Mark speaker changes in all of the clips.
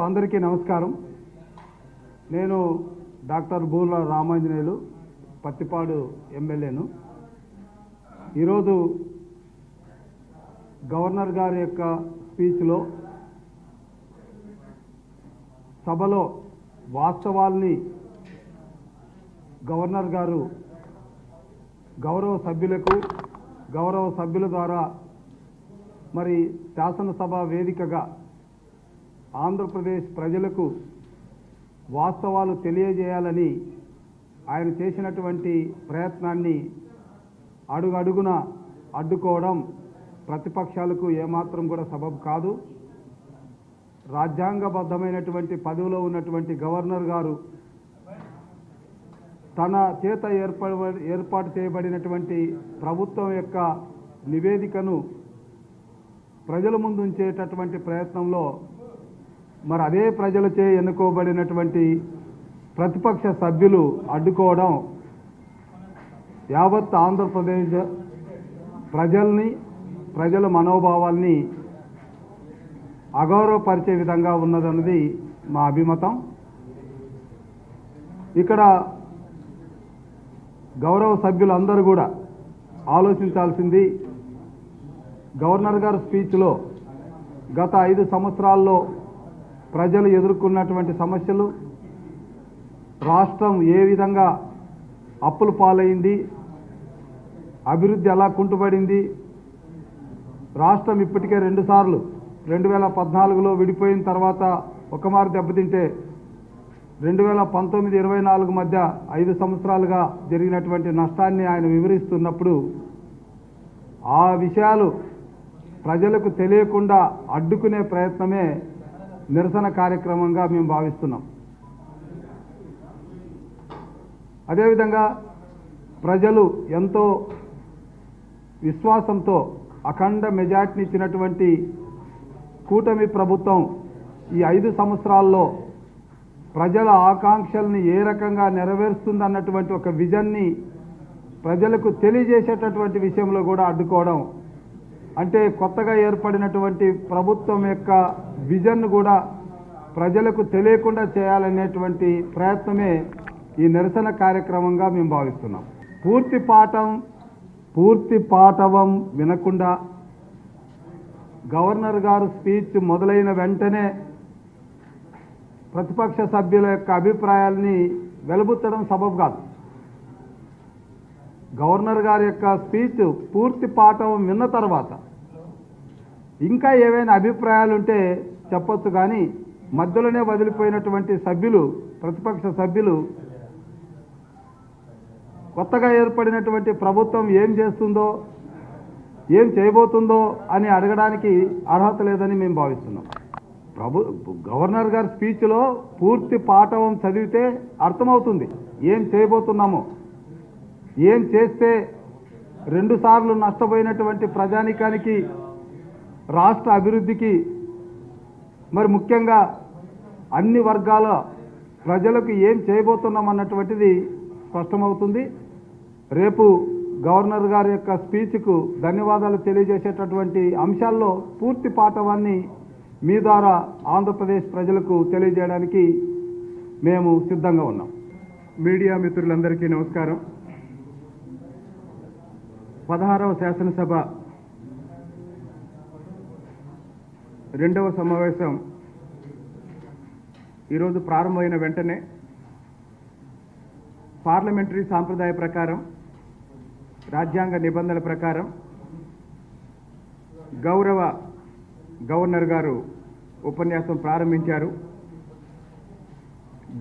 Speaker 1: అందరికీ నమస్కారం. నేను డాక్టర్ బూర్ల రామాంజనేయులు, పత్తిపాడు ఎమ్మెల్యేను. ఈరోజు గవర్నర్ గారి యొక్క స్పీచ్లో సభలో వాస్తవాల్ని గవర్నర్ గారు గౌరవ సభ్యుల ద్వారా మరి శాసనసభ వేదికగా ఆంధ్రప్రదేశ్ ప్రజలకు వాస్తవాలు తెలియజేయాలని ఆయన చేసినటువంటి ప్రయత్నాన్ని అడుగడుగున అడ్డుకోవడం ప్రతిపక్షాలకు ఏమాత్రం కూడా సబబు కాదు. రాజ్యాంగబద్ధమైనటువంటి పదవిలో ఉన్నటువంటి గవర్నర్ గారు తన చేత ఏర్పాటు చేయబడినటువంటి ప్రభుత్వం యొక్క నివేదికను ప్రజల ముందు ఉంచేటటువంటి ప్రయత్నంలో మరి అదే ప్రజలచే ఎన్నుకోబడినటువంటి ప్రతిపక్ష సభ్యులు అడ్డుకోవడం యావత్ ఆంధ్రప్రదేశ్ ప్రజల మనోభావాల్ని అగౌరవపరిచే విధంగా ఉన్నదన్నది మా అభిమతం. ఇక్కడ గౌరవ సభ్యులందరూ కూడా ఆలోచించాల్సింది, గవర్నర్ గారి స్పీచ్లో గత 5 సంవత్సరాల్లో ప్రజలు ఎదుర్కొన్నటువంటి సమస్యలు, రాష్ట్రం ఏ విధంగా అప్పుల పాలైంది, అభివృద్ధి ఎలా కుంటుపడింది, రాష్ట్రం ఇప్పటికే 2 సార్లు 2014లో విడిపోయిన తర్వాత ఒకమారు దెబ్బతింటే 2019-24 మధ్య 5 సంవత్సరాలుగా జరిగినటువంటి నష్టాన్ని ఆయన వివరిస్తున్నప్పుడు ఆ విషయాలు ప్రజలకు తెలియకుండా అడ్డుకునే ప్రయత్నమే నిరసన కార్యక్రమంగా మేము భావిస్తున్నాం. అదేవిధంగా ప్రజలు ఎంతో విశ్వాసంతో అఖండ మెజార్టీని ఇచ్చినటువంటి కూటమి ప్రభుత్వం ఈ 5 సంవత్సరాల్లో ప్రజల ఆకాంక్షల్ని ఏ రకంగా నెరవేరుస్తుందన్నటువంటి ఒక విజన్ని ప్రజలకు తెలియజేసేటటువంటి విషయంలో కూడా అడ్డుకోవడం, అంటే కొత్తగా ఏర్పడినటువంటి ప్రభుత్వం యొక్క విజన్ను కూడా ప్రజలకు తెలియకుండా చేయాలనేటువంటి ప్రయత్నమే ఈ నిరసన కార్యక్రమంగా మేము భావిస్తున్నాం. పూర్తి పాఠవం వినకుండా గవర్నర్ గారు స్పీచ్ మొదలైన వెంటనే ప్రతిపక్ష సభ్యుల యొక్క అభిప్రాయాల్ని వెలుబుచ్చడం సబబు కాదు. గవర్నర్ గారి యొక్క స్పీచ్ పూర్తి పాఠం విన్న తర్వాత ఇంకా ఏవైనా అభిప్రాయాలు ఉంటే చెప్పొచ్చు, కానీ మధ్యలోనే వదిలిపోయినటువంటి సభ్యులు, ప్రతిపక్ష సభ్యులు కొత్తగా ఏర్పడినటువంటి ప్రభుత్వం ఏం చేస్తుందో, ఏం చేయబోతుందో అని అడగడానికి అర్హత లేదని మేము భావిస్తున్నాం. గవర్నర్ గారి స్పీచ్లో పూర్తి పాఠం చదివితే అర్థమవుతుంది ఏం చేయబోతున్నామో, ఏం చేస్తే 2 సార్లు నష్టపోయినటువంటి ప్రజానీకానికి, రాష్ట్ర అభివృద్ధికి, మరి ముఖ్యంగా అన్ని వర్గాల ప్రజలకు ఏం చేయబోతున్నామన్నటువంటిది స్పష్టమవుతుంది. రేపు గవర్నర్ గారి యొక్క స్పీచ్కు ధన్యవాదాలు తెలియజేసేటటువంటి అంశాల్లో పూర్తి పాఠవాన్ని మీ ద్వారా ఆంధ్రప్రదేశ్ ప్రజలకు తెలియజేయడానికి మేము సిద్ధంగా ఉన్నాం. మీడియా మిత్రులందరికీ నమస్కారం. 16వ శాసనసభ 2వ సమావేశం ఈరోజు ప్రారంభమైన వెంటనే పార్లమెంటరీ సాంప్రదాయ ప్రకారం, రాజ్యాంగ నిబంధనల ప్రకారం గౌరవ గవర్నర్ గారు ఉపన్యాసం ప్రారంభించారు.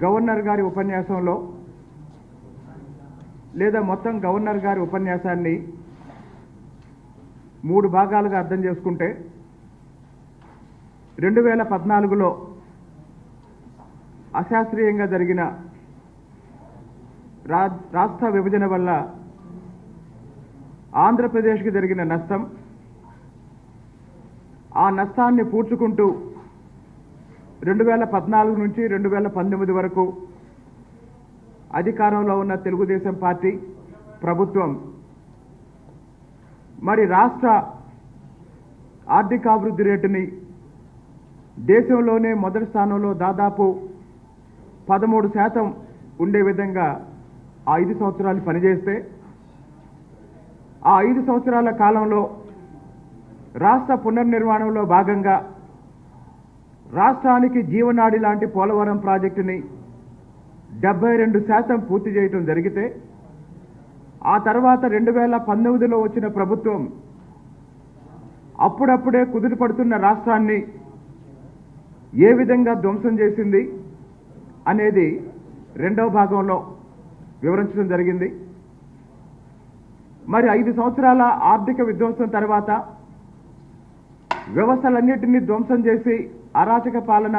Speaker 1: గవర్నర్ గారి ఉపన్యాసంలో లేదా మొత్తం గవర్నర్ గారి ఉపన్యాసాన్ని 3 భాగాలుగా అర్థం చేసుకుంటే 2014లో అశాస్త్రీయంగా జరిగిన రాష్ట్ర విభజన వల్ల ఆంధ్రప్రదేశ్కి జరిగిన నష్టం, ఆ నష్టాన్ని పూడ్చుకుంటూ 2014 నుంచి 2019 వరకు అధికారంలో ఉన్న తెలుగుదేశం పార్టీ ప్రభుత్వం మరి రాష్ట్ర ఆర్థికాభివృద్ధి రేటుని
Speaker 2: దేశంలోనే మొదటి స్థానంలో దాదాపు 13% ఉండే విధంగా ఆ 5 సంవత్సరాలు పనిచేస్తే ఆ 5 సంవత్సరాల కాలంలో రాష్ట్ర పునర్నిర్మాణంలో భాగంగా రాష్ట్రానికి జీవనాడి లాంటి పోలవరం ప్రాజెక్టుని 72% పూర్తి చేయటం జరిగితే ఆ తర్వాత 2019లో వచ్చిన ప్రభుత్వం అప్పుడప్పుడే కుదుటపడుతున్న రాష్ట్రాన్ని ఏ విధంగా ధ్వంసం చేసింది అనేది రెండవ భాగంలో వివరించడం జరిగింది. మరి 5 సంవత్సరాల ఆర్థిక విధ్వంసం తర్వాత వ్యవస్థలన్నిటినీ ధ్వంసం చేసి అరాచక పాలన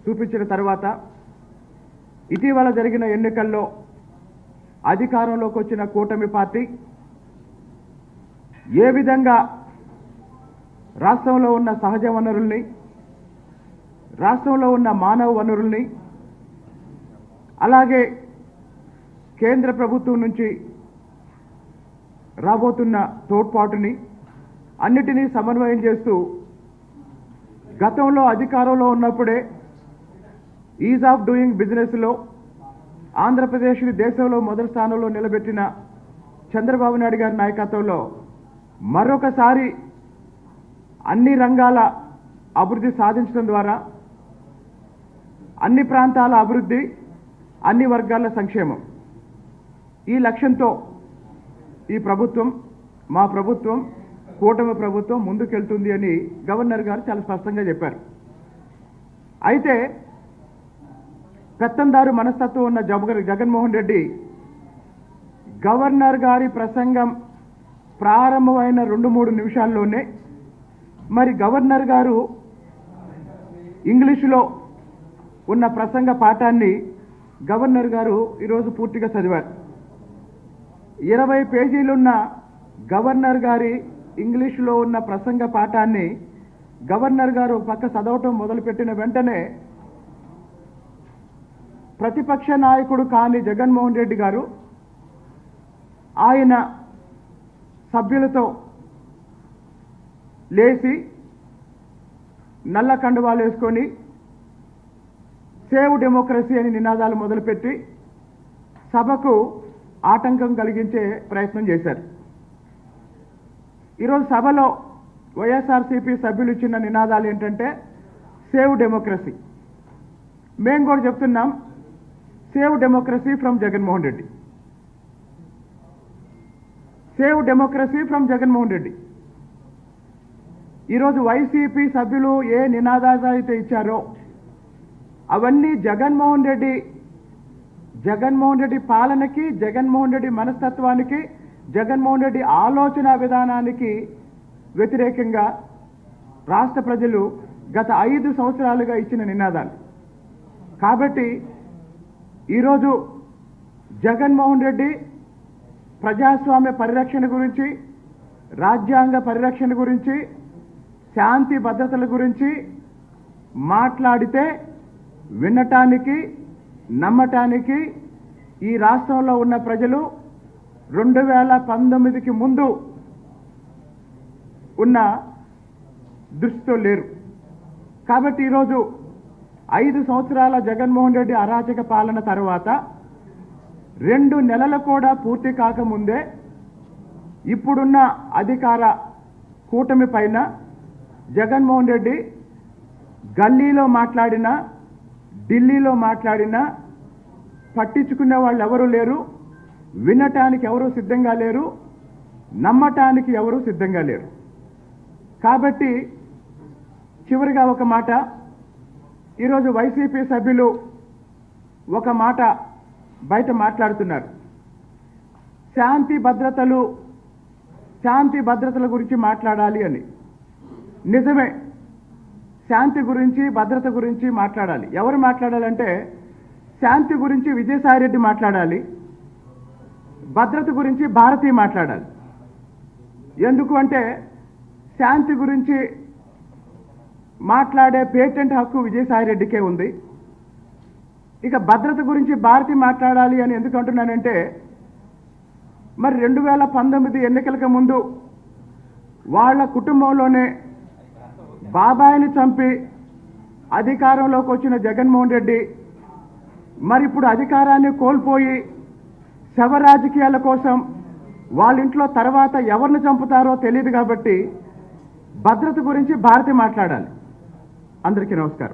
Speaker 2: చూపించిన తర్వాత ఇటీవల జరిగిన ఎన్నికల్లో అధికారంలోకి వచ్చిన కూటమి పార్టీ ఏ విధంగా రాష్ట్రంలో ఉన్న సహజ వనరుల్ని, రాష్ట్రంలో ఉన్న మానవ వనరుల్ని, అలాగే కేంద్ర ప్రభుత్వం నుంచి రాబోతున్న తోడ్పాటుని అన్నిటినీ సమన్వయం చేస్తూ గతంలో అధికారంలో ఉన్నప్పుడే ఈజ్ ఆఫ్ డూయింగ్ బిజినెస్లో ఆంధ్రప్రదేశ్ని దేశంలో మొదటి స్థానంలో నిలబెట్టిన చంద్రబాబు నాయుడు గారి నాయకత్వంలో మరొకసారి అన్ని రంగాల అభివృద్ధి సాధించడం ద్వారా అన్ని ప్రాంతాల అభివృద్ధి, అన్ని వర్గాల సంక్షేమం, ఈ లక్ష్యంతో ఈ ప్రభుత్వం, మా ప్రభుత్వం, కూటమి ప్రభుత్వం ముందుకెళ్తుంది అని గవర్నర్ గారు చాలా స్పష్టంగా చెప్పారు. అయితే పెత్తందారు మనస్తత్వం ఉన్న జగన్మోహన్ రెడ్డి గవర్నర్ గారి ప్రసంగం ప్రారంభమైన 2-3 నిమిషాల్లోనే మరి గవర్నర్ గారు ఇంగ్లీషులో ఉన్న ప్రసంగ పాఠాన్ని గవర్నర్ గారు ఈరోజు పూర్తిగా చదివారు. 20 పేజీలున్న గవర్నర్ గారి ఇంగ్లీషులో ఉన్న ప్రసంగ పాఠాన్ని గవర్నర్ గారు పక్క చదవటం మొదలుపెట్టిన వెంటనే ప్రతిపక్ష నాయకుడు కాని జగన్మోహన్ రెడ్డి గారు ఆయన సభ్యులతో లేచి నల్ల కండువాలు వేసుకొని సేవ్ డెమోక్రసీ అని నినాదాలు మొదలుపెట్టి సభకు ఆటంకం కలిగించే ప్రయత్నం చేశారు. ఈరోజు సభలో వైఎస్ఆర్సీపీ సభ్యులు ఇచ్చిన నినాదాలు ఏంటంటే సేవ్ డెమోక్రసీ. మేము కూడా చెప్తున్నాం, save democracy from Jaganmohan Reddy, save democracy from Jaganmohan Reddy. ఈరోజు వైసీపీ సభ్యులు ఏ నినాదాలు అయితే ఇచ్చారో అవన్నీ జగన్మోహన్ రెడ్డి పాలనకి, జగన్మోహన్ రెడ్డి మనస్తత్వానికి, జగన్మోహన్ రెడ్డి ఆలోచన విధానానికి వ్యతిరేకంగా రాష్ట్ర ప్రజలు గత 5 సంవత్సరాలుగా ఇచ్చిన నినాదాలు. కాబట్టి ఈరోజు జగన్మోహన్ రెడ్డి ప్రజాస్వామ్య పరిరక్షణ గురించి, రాజ్యాంగ పరిరక్షణ గురించి, శాంతి భద్రతల గురించి మాట్లాడితే వినటానికి, నమ్మటానికి ఈ రాష్ట్రంలో ఉన్న ప్రజలు 2019కి ముందు ఉన్న దృష్టితో లేరు. కాబట్టి ఈరోజు 5 సంవత్సరాల జగన్మోహన్ రెడ్డి అరాచక పాలన తర్వాత 2 నెలలు కూడా పూర్తి కాకముందే ఇప్పుడున్న అధికార కూటమి పైన జగన్మోహన్ రెడ్డి గల్లీలో మాట్లాడినా, ఢిల్లీలో మాట్లాడినా పట్టించుకునే వాళ్ళు ఎవరూ లేరు, వినటానికి ఎవరూ సిద్ధంగా లేరు, నమ్మటానికి ఎవరూ సిద్ధంగా లేరు. కాబట్టి చివరిగా ఒక మాట, ఈరోజు వైసీపీ సభ్యులు ఒక మాట బయట మాట్లాడుతున్నారు. శాంతి భద్రతల గురించి మాట్లాడాలి అని. నిజమే, శాంతి గురించి, భద్రత గురించి మాట్లాడాలి. ఎవరు మాట్లాడాలంటే శాంతి గురించి విజయసాయిరెడ్డి మాట్లాడాలి, భద్రత గురించి భారతి మాట్లాడాలి. ఎందుకు అంటే శాంతి గురించి మాట్లాడే పేటెంట్ హక్కు విజయసాయిరెడ్డికే ఉంది. ఇక భద్రత గురించి భారతి మాట్లాడాలి అని ఎందుకు అంటున్నానంటే, మరి 2019 ఎన్నికలకు ముందు వాళ్ళ కుటుంబంలోనే బాబాయిని చంపి అధికారంలోకి వచ్చిన జగన్మోహన్ రెడ్డి మరి ఇప్పుడు అధికారాన్ని కోల్పోయి శవ రాజకీయాల కోసం వాళ్ళ ఇంట్లో తర్వాత ఎవరిని చంపుతారో తెలియదు కాబట్టి భద్రత గురించి భారతి మాట్లాడాలి. అందరికీ నమస్కారం.